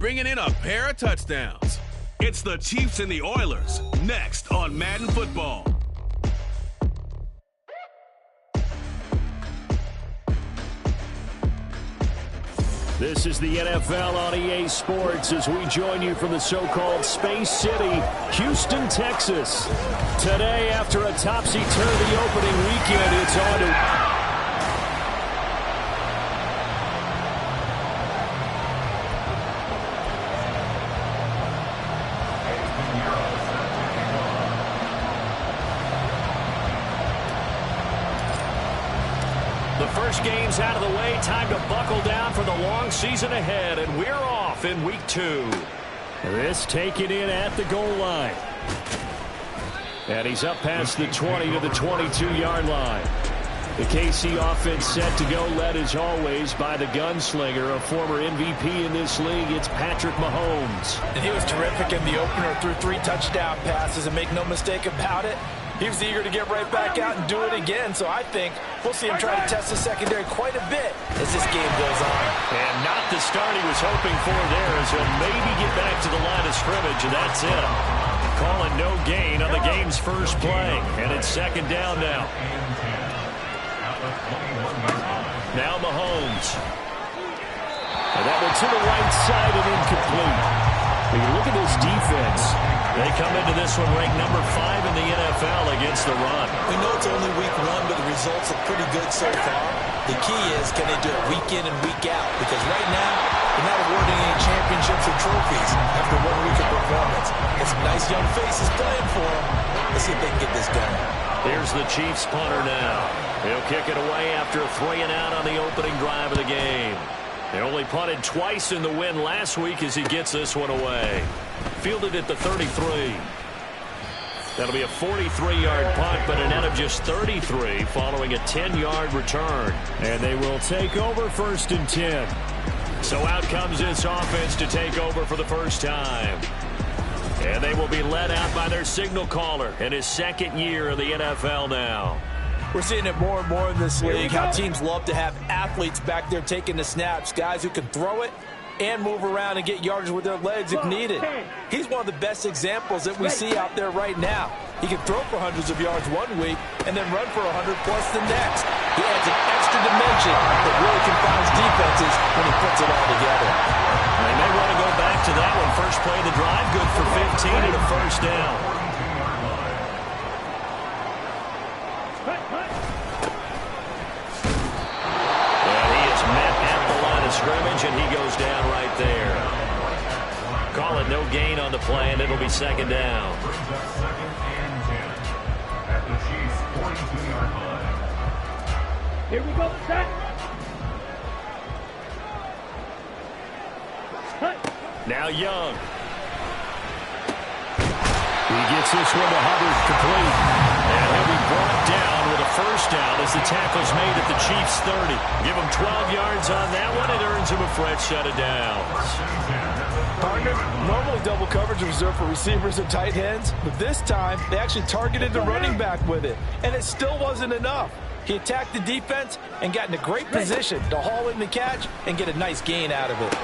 bringing in a pair of touchdowns. It's the Chiefs and the Oilers, next on Madden Football. This is the NFL on EA Sports as we join you from the so-called Space City, Houston, Texas. Today, after a topsy-turvy opening weekend, it's on to... First game's out of the way. Time to buckle down for the long season ahead, and we're off in week 2. This taken in at the goal line. And he's up past the 20 to the 22-yard line. The KC offense set to go, led as always by the gunslinger, a former MVP in this league. It's Patrick Mahomes. And he was terrific in the opener, threw 3 touchdown passes, and make no mistake about it, he was eager to get right back out and do it again. So I think we'll see him try to test the secondary quite a bit as this game goes on. And not the start he was hoping for there, as he'll maybe get back to the line of scrimmage, and that's it. Calling no gain on the game's first play, and it's second down now. Now Mahomes. And that one to the right side and incomplete. When you look at this defense, they come into this one ranked number 5 in the NFL against the run. We know it's only week 1, but the results are pretty good so far. The key is, can they do it week in and week out? Because right now, they're not awarding any championships or trophies after 1 week of performance. Got some nice young faces playing for them. Let's see if they can get this done. Here's the Chiefs punter now. He'll kick it away after a 3-and-out on the opening drive of the game. They only punted twice in the win last week as he gets this one away. Fielded at the 33. That'll be a 43-yard punt, but a net of just 33 following a 10-yard return. And they will take over 1st and 10. So out comes this offense to take over for the first time. And they will be led out by their signal caller in his 2nd year in the NFL now. We're seeing it more and more in this league, how teams love to have athletes back there taking the snaps, guys who can throw it and move around and get yardage with their legs if needed. He's one of the best examples that we see out there right now. He can throw for hundreds of yards 1 week and then run for 100-plus the next. He adds an extra dimension that really confounds defenses when he puts it all together. They may want to go back to that one. First play of the drive, good for 15 and a first down. Scrimmage, and he goes down right there. Call it no gain on the play, and it'll be second down. Here we go, set. Now Young. He gets this one to Hubbard, complete. And he'll be brought down with a first down as the tackle's made at the Chiefs' 30. Give him 12 yards on that one. It earns him a fresh set of downs. Partner, normally double coverage is reserved for receivers and tight ends, but this time they actually targeted the running back with it, and it still wasn't enough. He attacked the defense and got in a great position to haul in the catch and get a nice gain out of it.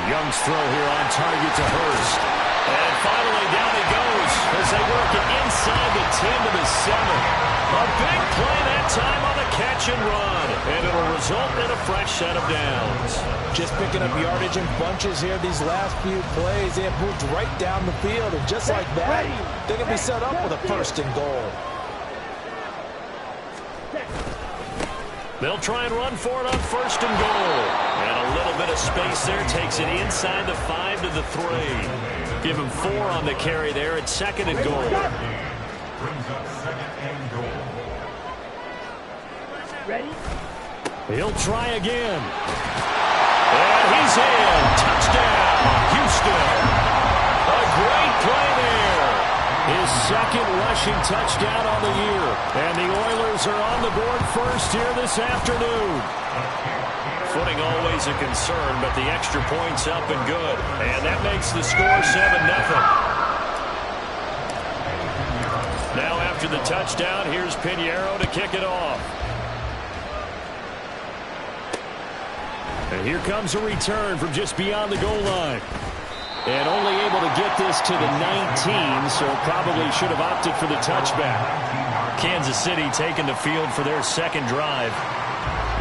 Young's throw here on target to Hurst. And finally down he goes as they work it inside the 10 to the 7. A big play that time on the catch and run. And it'll result in a fresh set of downs. Just picking up yardage in bunches here these last few plays. They have moved right down the field, and just like that, they're going to be set up with a 1st and goal. They'll try and run for it on 1st and goal. And a little bit of space there takes it inside the 5 to the 3. Give him 4 on the carry there at 2nd and goal. Ready? He'll try again. And he's in. Touchdown, Houston. A great play there. His 2nd rushing touchdown on the year. And the Oilers are on the board first here this afternoon. Footing always a concern, but the extra point's up and good. And that makes the score 7-0. Now after the touchdown, here's Pinheiro to kick it off. And here comes a return from just beyond the goal line. And only able to get this to the 19, so probably should have opted for the touchback. Kansas City taking the field for their second drive.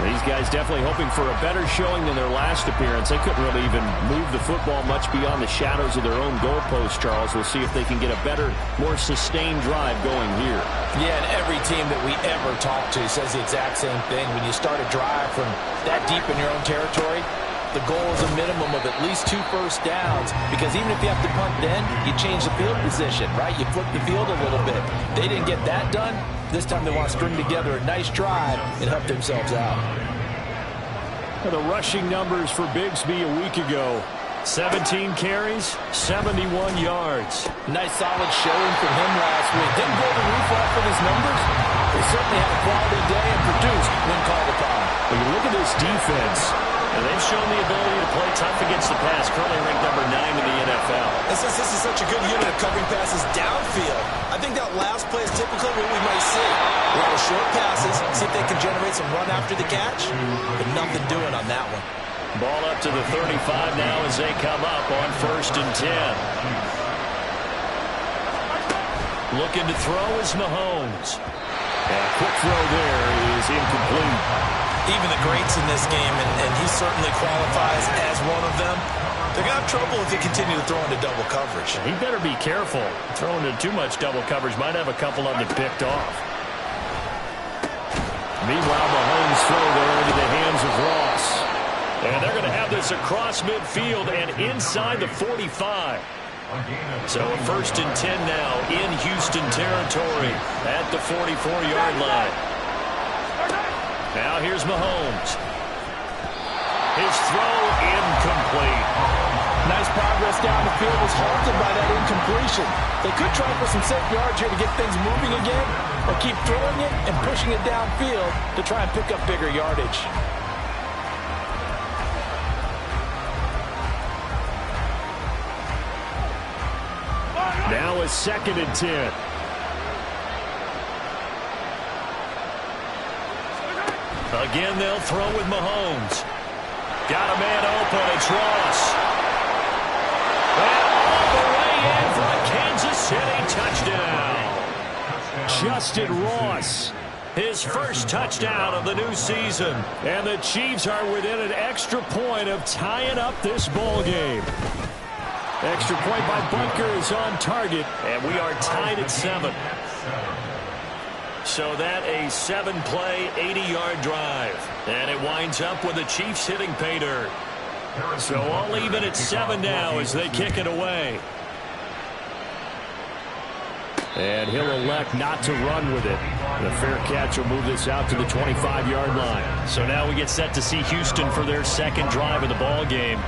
These guys definitely hoping for a better showing than their last appearance. They couldn't really even move the football much beyond the shadows of their own goalpost, Charles. We'll see if they can get a better, more sustained drive going here. Yeah, and every team that we ever talk to says the exact same thing. When you start a drive from that deep in your own territory, the goal is a minimum of at least 2 first downs, because even if you have to punt then, you change the field position, right? You flip the field a little bit. They didn't get that done. This time they want to string together a nice drive and help themselves out. The rushing numbers for Bigsby a week ago. 17 carries, 71 yards. Nice solid showing from him last week. Didn't blow the roof off with his numbers. He certainly had a quality day and produced when called upon. When you look at this defense, and they've shown the ability to play tough against the pass, currently ranked number 9 in the NFL. And since this is such a good unit of covering passes downfield, I think that last play is typically what we might see. A lot of short passes, see if they can generate some run after the catch, but nothing doing on that one. Ball up to the 35 now as they come up on 1st and 10. Looking to throw is Mahomes. And a quick throw there is incomplete. Even the greats in this game, and he certainly qualifies as one of them, they're going to have trouble if they continue to throw into double coverage. He better be careful. Throwing into too much double coverage might have a couple of them picked off. Meanwhile, Mahomes throw there into the hands of Ross. And they're going to have this across midfield and inside the 45. So 1st and 10 now in Houston territory at the 44-yard line. Now here's Mahomes. His throw incomplete. Nice progress down the field was halted by that incompletion. They could try for some safe yards here to get things moving again, or keep throwing it and pushing it downfield to try and pick up bigger yardage. Now a 2nd and 10. Again, they'll throw with Mahomes. Got a man open. It's Ross. And all the way in for a Kansas City touchdown. Justin Ross. His first touchdown of the new season. And the Chiefs are within an extra point of tying up this ball game. Extra point by Bunker is on target. And we are tied at 7. So that a 7-play, 80-yard drive. And it winds up with the Chiefs hitting pay dirt. So all even at 7 now as they kick it away. And he'll elect not to run with it. The fair catch will move this out to the 25-yard line. So now we get set to see Houston for their second drive of the ball game.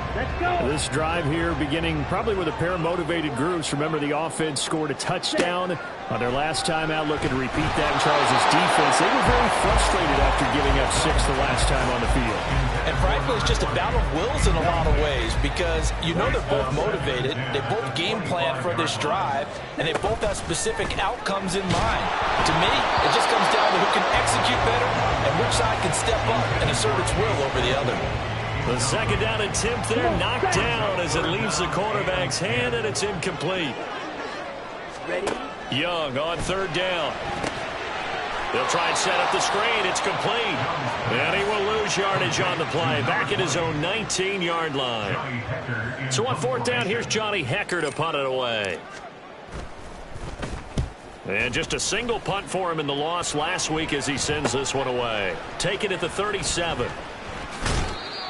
This drive here beginning probably with a pair of motivated groups. Remember, the offense scored a touchdown on their last time out. Looking to repeat that in Charles' defense. They were very frustrated after giving up 6 the last time on the field. And frankly, it's just a battle of wills in a lot of ways, because you know they're both motivated. They both game plan for this drive, and they both have specific outcomes in mind. To me, it just comes down to who can execute better and which side can step up and assert its will over the other. The 2nd down attempt there knocked down as it leaves the quarterback's hand, and it's incomplete. Ready? Young on 3rd down. They'll try and set up the screen. It's complete. And he will lose yardage on the play. Back at his own 19-yard line. So on 4th down, here's Johnny Hecker to punt it away. And just a single punt for him in the loss last week as he sends this one away. Taken at the 37.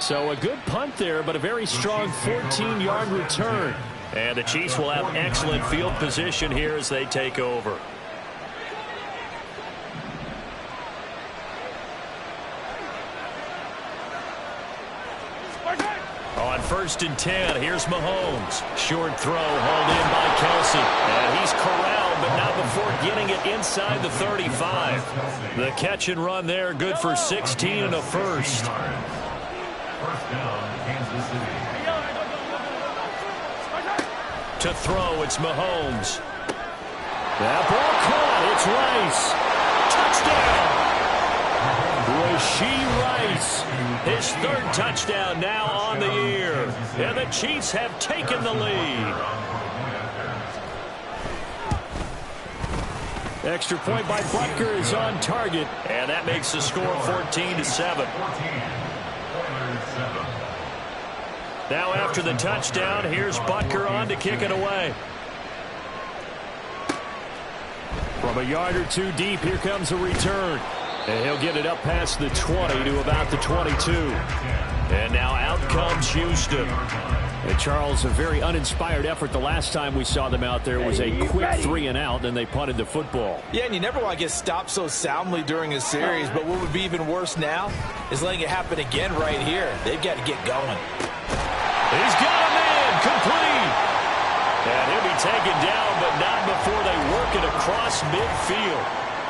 So a good punt there, but a very strong 14-yard return. And the Chiefs will have excellent field position here as they take over. On 1st and 10, here's Mahomes. Short throw hauled in by Kelsey. And he's corralled, but not before getting it inside the 35. The catch and run there, good for 16 and a first. To throw, it's Mahomes. That ball caught. It's Rice. Touchdown. Great Rashee Rice. His third touchdown now on the year. And the Chiefs have taken the lead. Extra point by Butker is on target. And that makes the score 14-7. Now after the touchdown, here's Butker on to kick it away. From a yard or two deep, here comes a return. And he'll get it up past the 20 to about the 22. And now out comes Houston. And Charles, a very uninspired effort the last time we saw them out there. It was a quick 3-and-out, and they punted the football. Yeah, and you never want to get stopped so soundly during a series, but what would be even worse now is letting it happen again right here. They've got to get going. He's got a man, complete. And he'll be taken down, but not before they work it across midfield.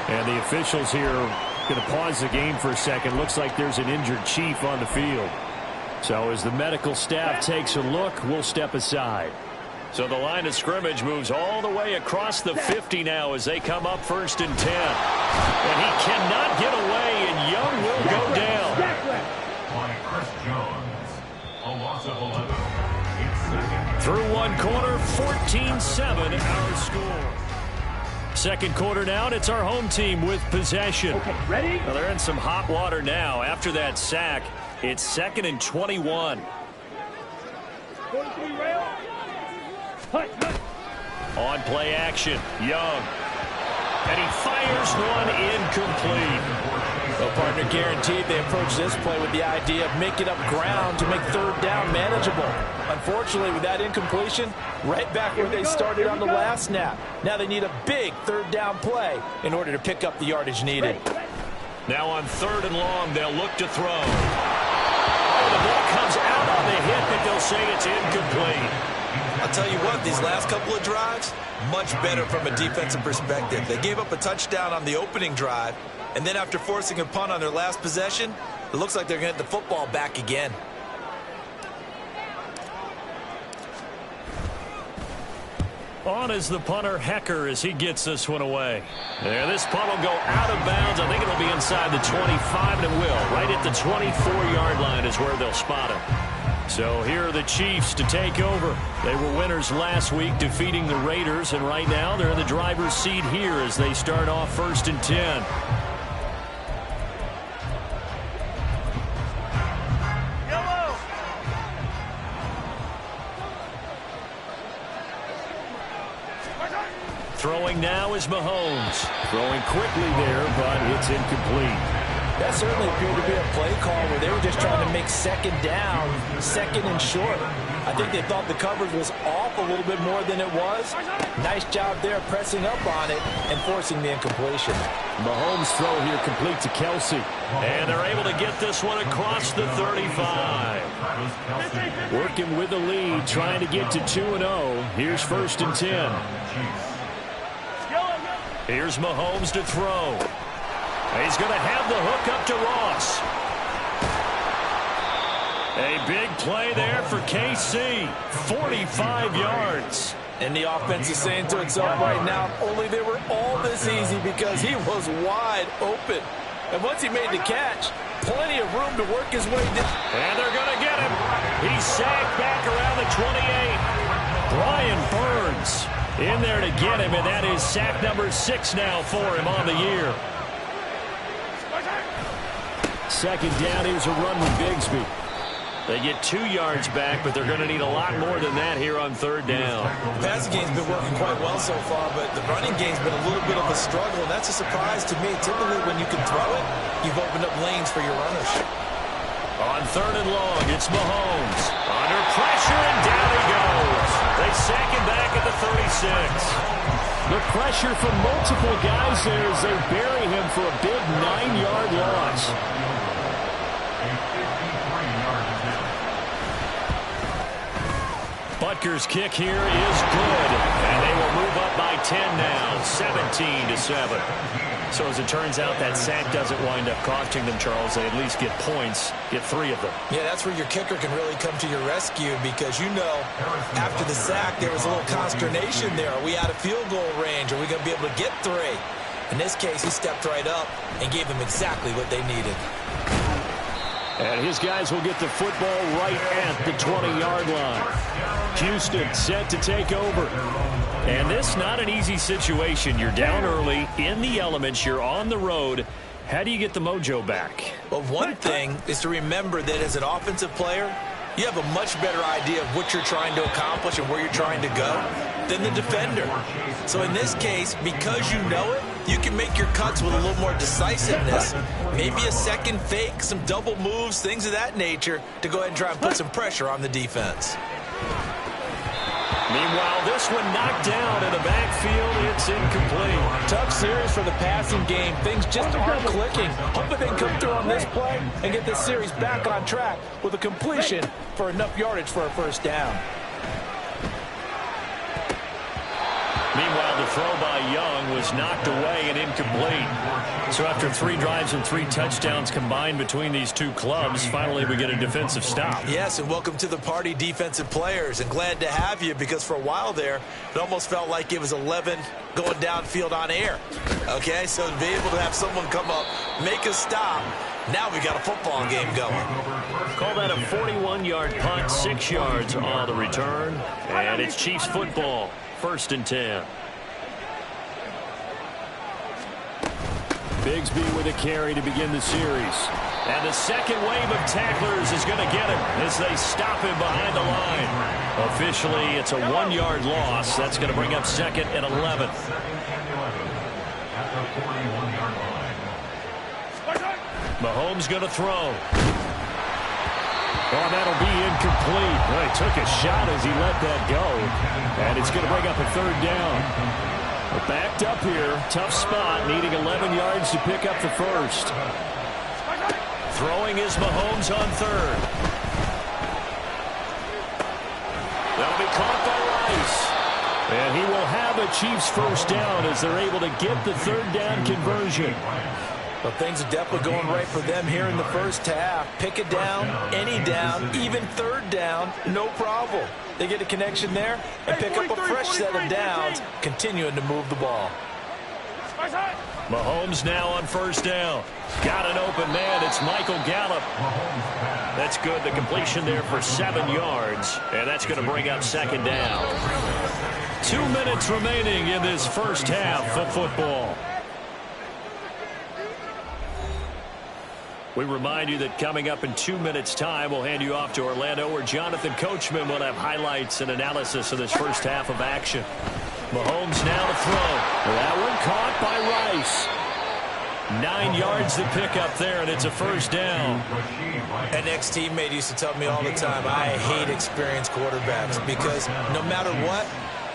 And the officials here are going to pause the game for a second. Looks like there's an injured Chief on the field. So as the medical staff takes a look, we'll step aside. So the line of scrimmage moves all the way across the 50 now as they come up 1st and 10. And he cannot get away, and Young will go down. Through one quarter, 14-7 our score. Second quarter now, and it's our home team with possession. Okay, ready? Well, they're in some hot water now. After that sack, it's 2nd and 21. On play action, Young. And he fires one incomplete. Well, partner, guaranteed they approach this play with the idea of making up ground to make 3rd down manageable. Unfortunately, with that incompletion, right back where they started on the last snap. Now they need a big 3rd down play in order to pick up the yardage needed. Now on 3rd and long, they'll look to throw. The ball comes out on the hit, but they'll say it's incomplete. I'll tell you what, these last couple of drives, much better from a defensive perspective. They gave up a touchdown on the opening drive, and then after forcing a punt on their last possession, it looks like they're going to get the football back again. On is the punter, Hecker, as he gets this one away. There, this punt will go out of bounds. I think it'll be inside the 25, and it will. Right at the 24-yard line is where they'll spot it. So here are the Chiefs to take over. They were winners last week, defeating the Raiders, and right now they're in the driver's seat here as they start off 1st and 10. Throwing now is Mahomes. Throwing quickly there, but it's incomplete. That certainly appeared to be a play call where they were just trying to make 2nd down, 2nd and short. I think they thought the coverage was off a little bit more than it was. Nice job there pressing up on it and forcing the incompletion. Mahomes' throw here complete to Kelsey. And they're able to get this one across the 35. Working with the lead, trying to get to 2-0. Here's 1st and 10. Here's Mahomes to throw. He's going to have the hook up to Ross. A big play there for KC. 45 yards. And the offense is saying to itself right now, only they were all this easy because he was wide open. And once he made the catch, plenty of room to work his way down. And they're going to get him. He's sagged back around the 28. Brian Burns in there to get him, and that is sack number 6 now for him on the year. 2nd down, here's a run with Bigsby. They get 2 yards back, but they're going to need a lot more than that here on 3rd down. The passing game's been working quite well so far, but the running game's been a little bit of a struggle, and that's a surprise to me. Typically, when you can throw it, you've opened up lanes for your runners. On 3rd and long, it's Mahomes. Under pressure, and down he goes. They sack him back at the 36. The pressure from multiple guys there as they bury him for a big 9-yard loss. Butker's kick here is good, and they will move up by 10 now, 17-7. So as it turns out, that sack doesn't wind up costing them, Charles. They at least get points, get 3 of them. Yeah, that's where your kicker can really come to your rescue because, you know, after the sack, there was a little consternation there. Are we out of field goal range? Are we going to be able to get 3? In this case, he stepped right up and gave them exactly what they needed. And his guys will get the football right at the 20-yard line. Houston set to take over. And this not an easy situation. You're down early, in the elements, you're on the road. How do you get the mojo back? Well, one thing is to remember that as an offensive player, you have a much better idea of what you're trying to accomplish and where you're trying to go than the defender. So in this case, because you know it, you can make your cuts with a little more decisiveness. Maybe a second fake, some double moves, things of that nature to go ahead and try and put some pressure on the defense. Meanwhile, this one knocked down in the backfield. It's incomplete. Tough series for the passing game. Things just aren't clicking. Hoping they can come through on this play and get this series back on track with a completion for enough yardage for a first down. Meanwhile, the throw by Young was knocked away and incomplete. So after 3 drives and 3 touchdowns combined between these two clubs, finally we get a defensive stop. Yes, and welcome to the party, defensive players. And glad to have you, because for a while there, it almost felt like it was 11 going downfield on air. Okay, so to be able to have someone come up, make a stop, now we got a football game going. Call that a 41-yard punt, 6 yards on the return. And it's Chiefs football. 1st and 10. Bigsby with a carry to begin the series. And the second wave of tacklers is going to get him as they stop him behind the line. Officially, it's a 1-yard loss. That's going to bring up 2nd and 11. Mahomes going to throw. Oh, that'll be incomplete. Well, he took a shot as he let that go. And it's going to bring up a 3rd down. We're backed up here. Tough spot, needing 11 yards to pick up the first. Throwing is Mahomes on 3rd. That'll be caught by Rice. And he will have a Chiefs first down as they're able to get the 3rd down conversion. Well, things are definitely going right for them here in the first half. Pick it down, any down, even 3rd down, no problem. They get a connection there and pick up a fresh set of downs, continuing to move the ball. Mahomes now on 1st down. Got an open man. It's Michael Gallup. That's good. The completion there for 7 yards. And that's going to bring up 2nd down. 2 minutes remaining in this first half of football. We remind you that coming up in 2 minutes' time, we'll hand you off to Orlando, where Jonathan Coachman will have highlights and analysis of this first half of action. Mahomes now to throw. That one caught by Rice. 9 yards to pick up there, and it's a first down. An ex-teammate used to tell me all the time, I hate experienced quarterbacks, because no matter what,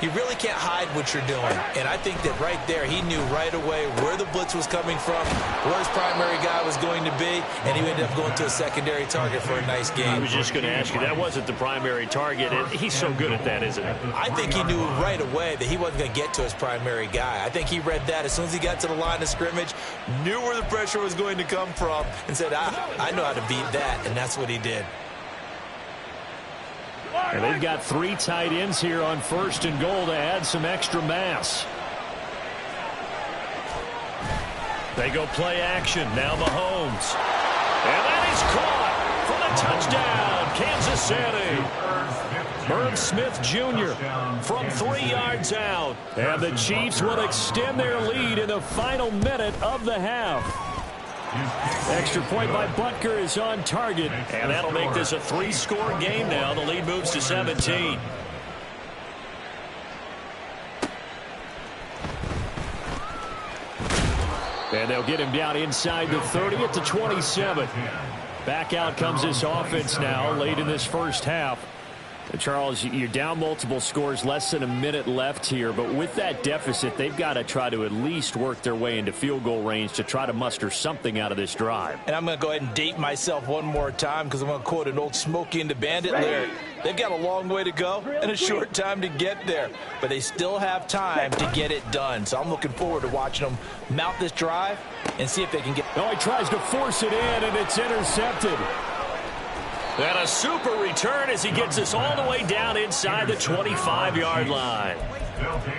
you really can't hide what you're doing. And I think that right there, he knew right away where the blitz was coming from, where his primary guy was going to be, and he ended up going to a secondary target for a nice game. I was just going to ask you, that wasn't the primary target. He's so good at that, isn't he? I think he knew right away that he wasn't going to get to his primary guy. I think he read that as soon as he got to the line of scrimmage, knew where the pressure was going to come from, and said, I know how to beat that, and that's what he did. And they've got 3 tight ends here on 1st and goal to add some extra mass. They go play action. Now Mahomes. And that is caught for the touchdown, Kansas City. Herb Smith Jr. from 3 yards out. And the Chiefs will extend their lead in the final minute of the half. Extra point by Butker is on target, and that'll make this a 3-score game now. The lead moves to 17. And they'll get him down inside the 30 at the 27. Back out comes this offense now late in this first half. Charles, you're down multiple scores, less than a minute left here, but with that deficit, they've got to try to at least work their way into field goal range to try to muster something out of this drive. And I'm going to go ahead and date myself one more time, because I'm going to quote an old Smokey and the Bandit lyric. They've got a long way to go and a short time to get there, but they still have time to get it done. So I'm looking forward to watching them mount this drive and see if they can get... Oh, he tries to force it in, and it's intercepted. And a super return as he gets us all the way down inside the 25-yard line.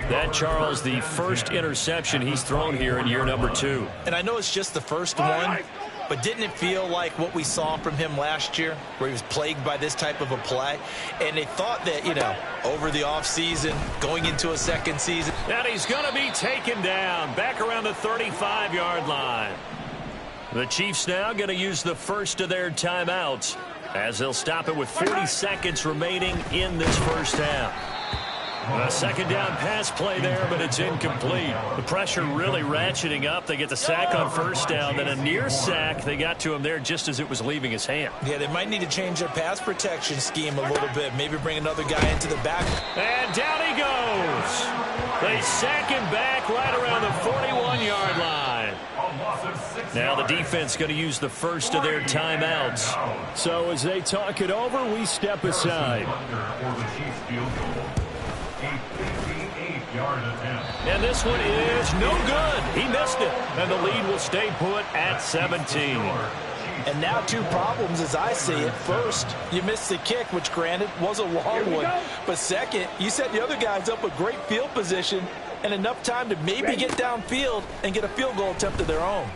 That, Charles, the first interception he's thrown here in year number 2. And I know it's just the first one, but didn't it feel like what we saw from him last year, where he was plagued by this type of a play? And they thought that, you know, over the offseason, going into a second season. And he's going to be taken down back around the 35-yard line. The Chiefs now going to use the first of their timeouts as they'll stop it with 40 seconds remaining in this first half. A second down pass play there, but it's incomplete. The pressure really ratcheting up. They get the sack on first down, then a near sack. They got to him there just as it was leaving his hand. Yeah, they might need to change their pass protection scheme a little bit. Maybe bring another guy into the back. And down he goes. They sack him back right around the 41-yard line. Now the defense going to use the first of their timeouts. So as they talk it over, we step aside. And this one is no good. He missed it. And the lead will stay put at 17. And now 2 problems as I see it. First, you missed the kick, which granted was a long one. But second, you set the other guys up with great field position and enough time to maybe get downfield and get a field goal attempt of their own.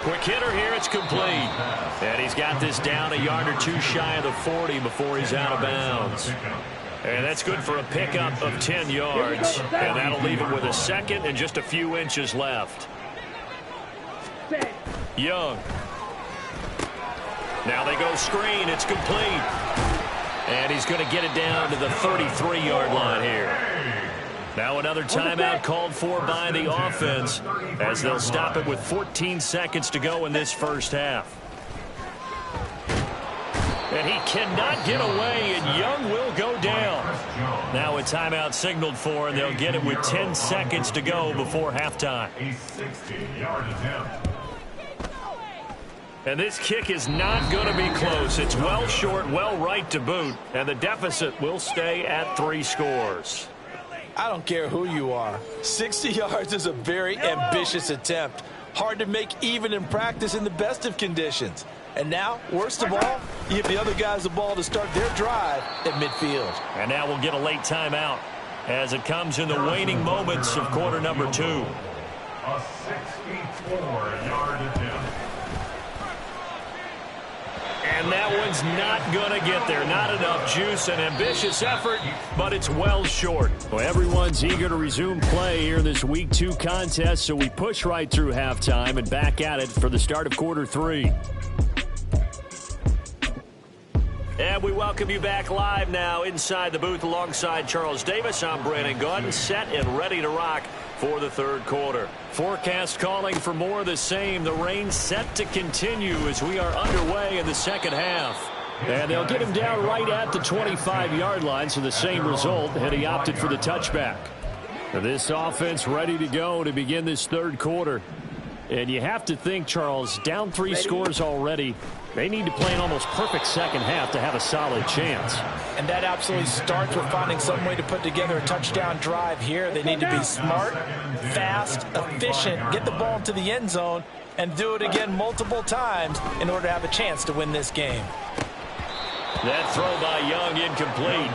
Quick hitter here, it's complete. And he's got this down a yard or 2 shy of the 40 before he's out of bounds. And that's good for a pickup of 10 yards. And that'll leave it with a second and just a few inches left. Young. Now they go screen. It's complete. And he's going to get it down to the 33-yard line here. Now another timeout called for by the offense as they'll stop it with 14 seconds to go in this first half. And he cannot get away, and Young will go down. Now a timeout signaled for, and they'll get it with 10 seconds to go before halftime. A 60-yard attempt. And this kick is not going to be close. It's well short, well right to boot, and the deficit will stay at 3 scores. I don't care who you are. 60 yards is a very ambitious attempt. Hard to make even in practice in the best of conditions. And now, worst of all, you give the other guys the ball to start their drive at midfield. And now we'll get a late timeout as it comes in the waning moments of quarter number 2. A 64-yard attempt. And that one's not going to get there. Not enough juice. An ambitious effort, but it's well short. Well, everyone's eager to resume play here in this Week 2 contest, so we push right through halftime and back at it for the start of quarter 3. And we welcome you back live now inside the booth alongside Charles Davis. I'm Brandon Gaudin, set and ready to rock for the third quarter. Forecast calling for more of the same. The rain set to continue as we are underway in the second half. And they'll get him down right at the 25-yard line, so the same result, and he opted for the touchback. This offense ready to go to begin this third quarter. And you have to think, Charles, down 3 scores already. They need to play an almost perfect second half to have a solid chance. And that absolutely starts with finding some way to put together a touchdown drive here. They need to be smart, fast, efficient, get the ball into the end zone, and do it again multiple times in order to have a chance to win this game. That throw by Young incomplete.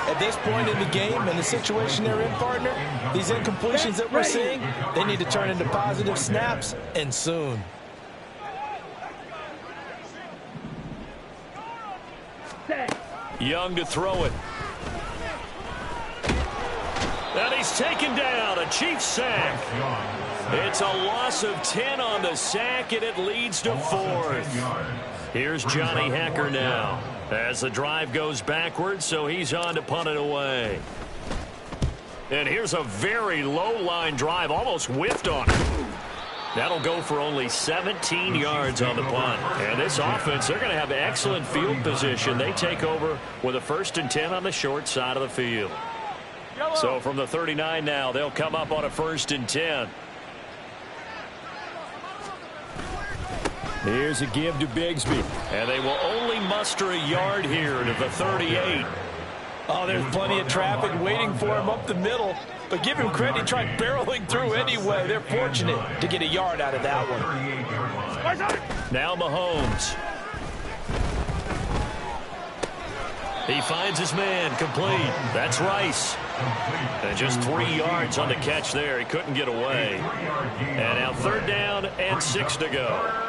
At this point in the game and the situation they're in, partner, these incompletions that we're seeing, they need to turn into positive snaps, and soon. Young to throw it. And he's taken down. A Chiefs sack. It's a loss of 10 on the sack, and it leads to 4th. Here's Johnny Hecker now as the drive goes backwards, so he's on to punt it away. And here's a very low-line drive, almost whiffed on it. That'll go for only 17 yards on the punt. And this offense, they're going to have excellent field position. They take over with a 1st and 10 on the short side of the field. So from the 39 now, they'll come up on a 1st and 10. Here's a give to Bigsby. And they will only muster a yard here to the 38. Oh, there's plenty of traffic waiting for him up the middle. But give him credit, he tried barreling through anyway. They're fortunate to get a yard out of that one. Now Mahomes. He finds his man, complete. That's Rice. And just 3 yards on the catch there. He couldn't get away. And now 3rd down and 6 to go.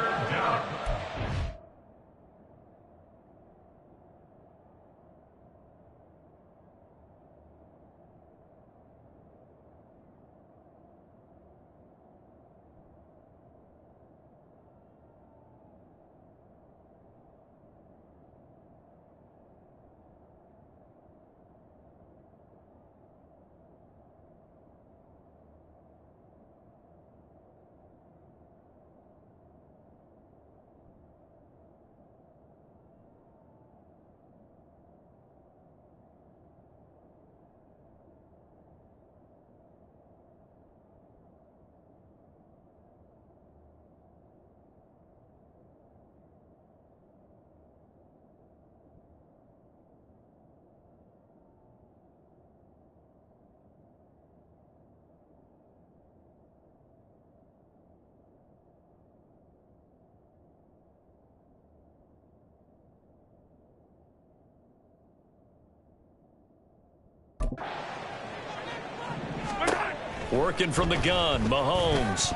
Working from the gun, Mahomes.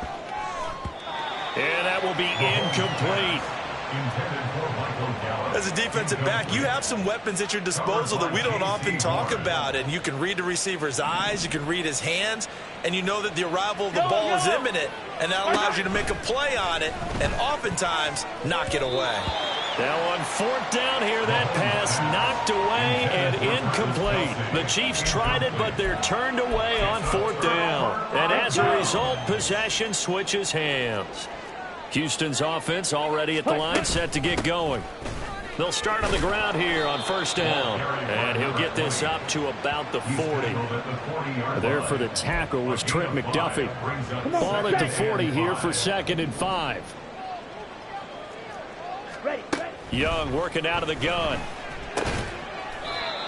And that will be incomplete. As a defensive back, you have some weapons at your disposal that we don't often talk about. And you can read the receiver's eyes, you can read his hands, and you know that the arrival of the ball is imminent. And that allows you to make a play on it and oftentimes knock it away. Now on 4th down here, that pass knocked away and incomplete. The Chiefs tried it, but they're turned away on 4th down. And as a result, possession switches hands. Houston's offense already at the line, set to get going. They'll start on the ground here on 1st down. And he'll get this up to about the 40. There for the tackle was Trent McDuffie. Ball at the 40 here for 2nd and 5. Young working out of the gun.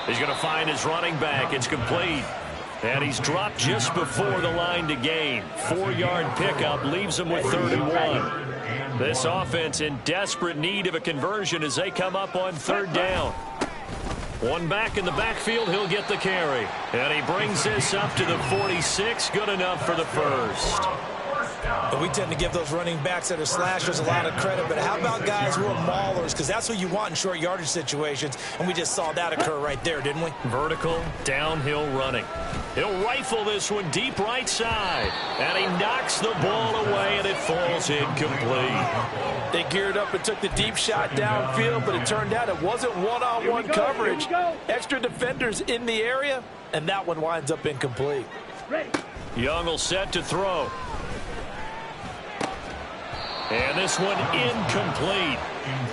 He's going to find his running back. It's complete. And he's dropped just before the line to gain. 4-yard pickup leaves him with 3rd and 1. This offense in desperate need of a conversion as they come up on 3rd down. One back in the backfield, he'll get the carry. And he brings this up to the 46. Good enough for the first. But we tend to give those running backs that are slashers a lot of credit. But how about guys who are maulers? Because that's what you want in short yardage situations. And we just saw that occur right there, didn't we? Vertical, downhill running. He'll rifle this one deep right side. And he knocks the ball away, and it falls incomplete. They geared up and took the deep shot downfield, but it turned out it wasn't one-on-one coverage. Extra defenders in the area, and that one winds up incomplete. Young will set to throw. And this one incomplete.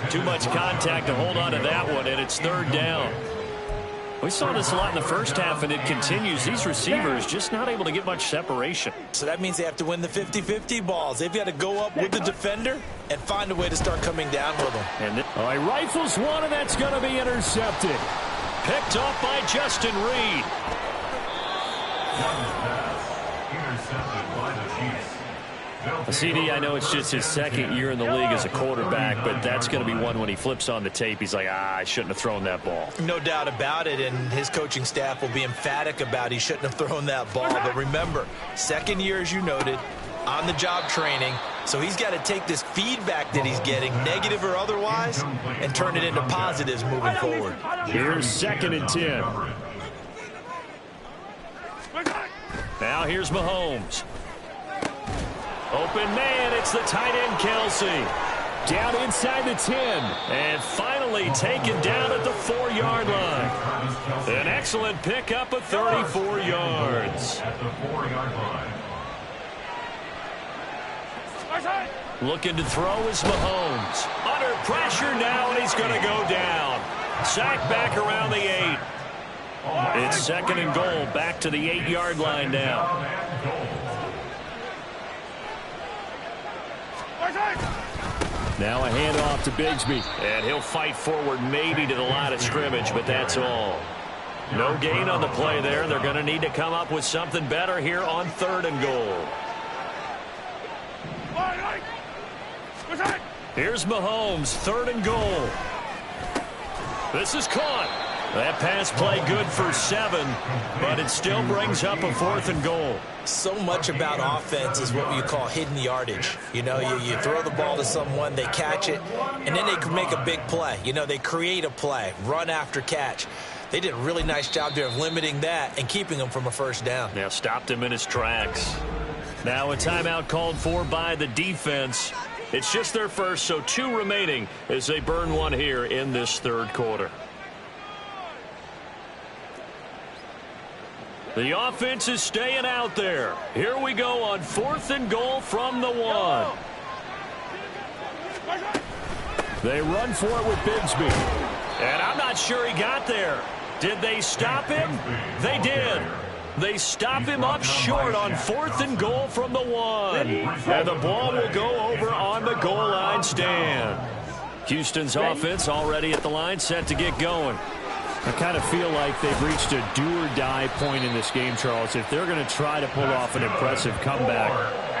Too much contact to hold on to that one, and it's 3rd down. We saw this a lot in the first half, and it continues. These receivers just not able to get much separation. So that means they have to win the 50-50 balls. They've got to go up with the defender and find a way to start coming down with them. And all right, rifles one, and that's going to be intercepted. Picked off by Justin Reed. Intercepted by the Chiefs. CD, I know it's just his 2nd year in the league as a quarterback, but that's going to be one when he flips on the tape. He's like, I shouldn't have thrown that ball. No doubt about it, and his coaching staff will be emphatic about he shouldn't have thrown that ball. But remember, 2nd year, as you noted, on-the-job training. So he's got to take this feedback that he's getting, negative or otherwise, and turn it into positives moving forward. Here's 2nd and 10. Now here's Mahomes. Open man, it's the tight end Kelsey. Down inside the 10. And finally taken down at the 4-yard line. An excellent pickup of 34 yards. At the 4-yard line. Looking to throw is Mahomes. Under pressure now, and he's going to go down. Sacked back around the 8. It's 2nd and goal, back to the 8-yard line now. Now a handoff to Bigsby. And he'll fight forward maybe to the line of scrimmage, but that's all. No gain on the play there. They're going to need to come up with something better here on 3rd and goal. Here's Mahomes, 3rd and goal. This is caught. That pass play good for 7, but it still brings up a 4th and goal. So much about offense is what you call hidden yardage. You know, you throw the ball to someone, they catch it, and then they can make a big play. You know, they create a play, run after catch. They did a really nice job there of limiting that and keeping him from a first down. Now stopped him in his tracks. Now a timeout called for by the defense. It's just their first, so 2 remaining as they burn one here in this 3rd quarter. The offense is staying out there. Here we go on 4th and goal from the 1. They run for it with Bigsby. And I'm not sure he got there. Did they stop him? They did. They stop him up short on 4th and goal from the 1. And the ball will go over on the goal line stand. Houston's offense already at the line, set to get going. I kind of feel like they've reached a do-or-die point in this game, Charles. If they're going to try to pull off an impressive comeback,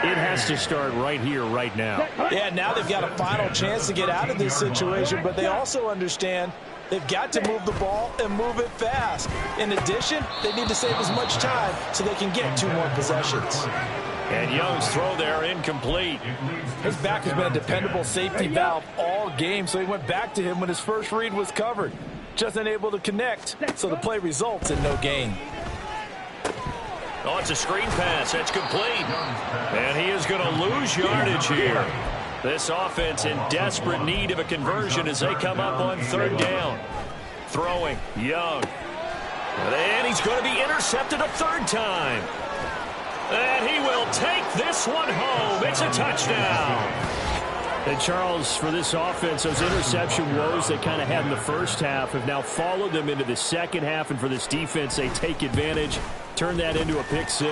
it has to start right here, right now. Yeah, now they've got a final chance to get out of this situation, but they also understand they've got to move the ball and move it fast. In addition, they need to save as much time so they can get 2 more possessions. And Young's throw there incomplete. His back has been a dependable safety valve all game, so he went back to him when his first read was covered. Just unable to connect, so the play results in no gain. Oh, it's a screen pass. That's complete. And he is going to lose yardage here. This offense in desperate need of a conversion as they come up on 3rd down. Throwing, Young. And he's going to be intercepted a 3rd time. And he will take this one home. It's a touchdown. And, Charles, for this offense, those interception woes they kind of had in the first half have now followed them into the second half. And for this defense, they take advantage, turn that into a pick-6.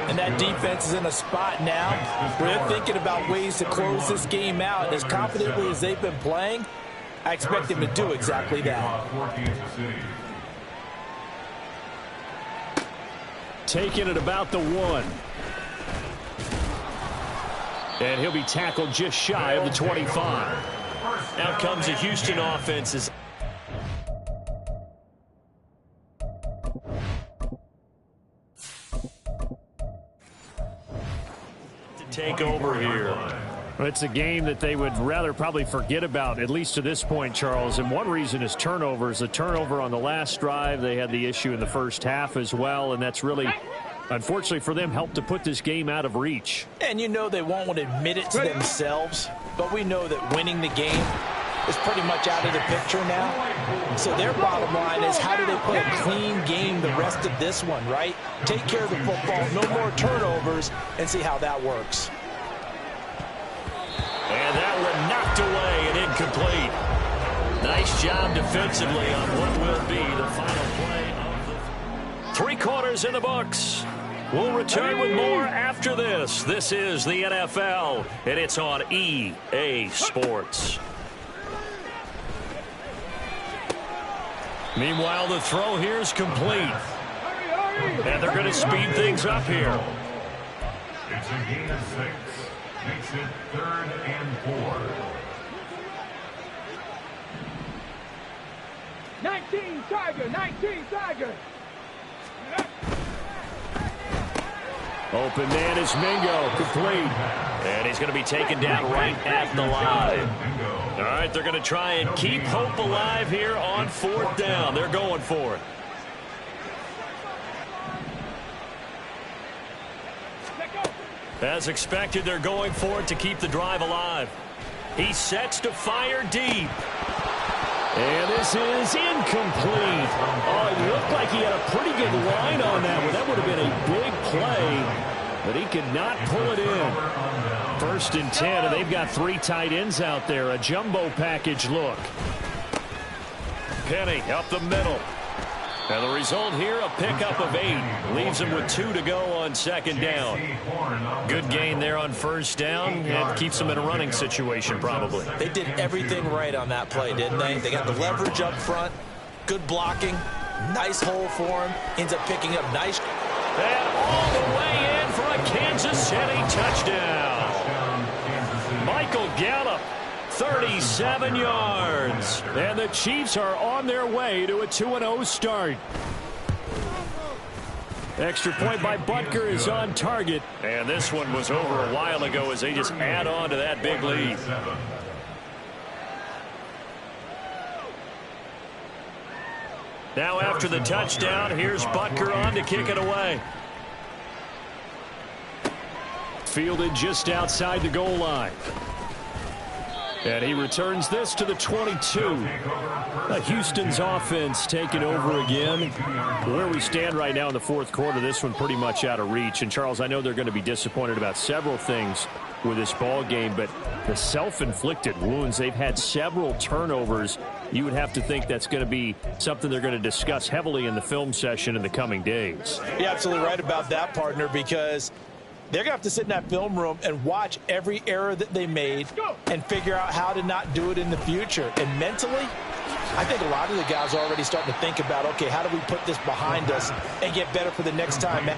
And that defense is in a spot now where they're thinking about ways to close this game out. As confidently as they've been playing, I expect them to do exactly that. Taking it about the 1. And he'll be tackled just shy of the 25. Out comes the Houston offense. To take over here. It's a game that they would rather probably forget about, at least to this point, Charles. And one reason is turnovers. The turnover on the last drive, they had the issue in the first half as well, and that's really, unfortunately for them, helped to put this game out of reach. And you know they won't want to admit it to themselves, but we know that winning the game is pretty much out of the picture now. So their bottom line is, how do they play a clean game the rest of this one, right? Take care of the football, no more turnovers, and see how that works. And that one knocked away and incomplete. Nice job defensively on what will be the final play of the 3 quarters in the books. We'll return with more after this. This is the NFL, and it's on EA Sports. Meanwhile, the throw here is complete. And they're going to speed things up here. It's a gain of 6. Makes it 3rd and 4. 19 Tiger. Open man is Mingo, complete. And he's going to be taken down right at the line. All right, they're going to try and keep hope alive here on 4th down. They're going for it. As expected, they're going for it to keep the drive alive. He sets to fire deep. And this is incomplete. Oh, it looked like he had a pretty good line on that one. That would have been a big play, but he could not pull it in. 1st and 10, and they've got 3 tight ends out there. A jumbo package look. Penny up the middle. And the result here, a pickup of 8. Leaves him with 2 to go on 2nd down. Good gain there on 1st down, and keeps them in a running situation probably. They did everything right on that play, didn't they? They got the leverage up front, good blocking, nice hole for him, ends up picking up nice. And all the way in for a Kansas City touchdown. Michael Gallup, 37 yards. And the Chiefs are on their way to a 2-0 start. Extra point by Butker is on target. And this one was over a while ago as they just add on to that big lead. Now after the touchdown, here's Butker on to kick it away. Fielded just outside the goal line. And he returns this to the 22. Houston's offense taking over again. Where we stand right now in the fourth quarter, this one pretty much out of reach. And, Charles, I know they're going to be disappointed about several things with this ball game, but the self-inflicted wounds, they've had several turnovers. You would have to think that's going to be something they're going to discuss heavily in the film session in the coming days. You're absolutely right about that, partner, because they're going to have to sit in that film room and watch every error that they made and figure out how to not do it in the future. And mentally, I think a lot of the guys are already starting to think about, okay, how do we put this behind us and get better for the next time?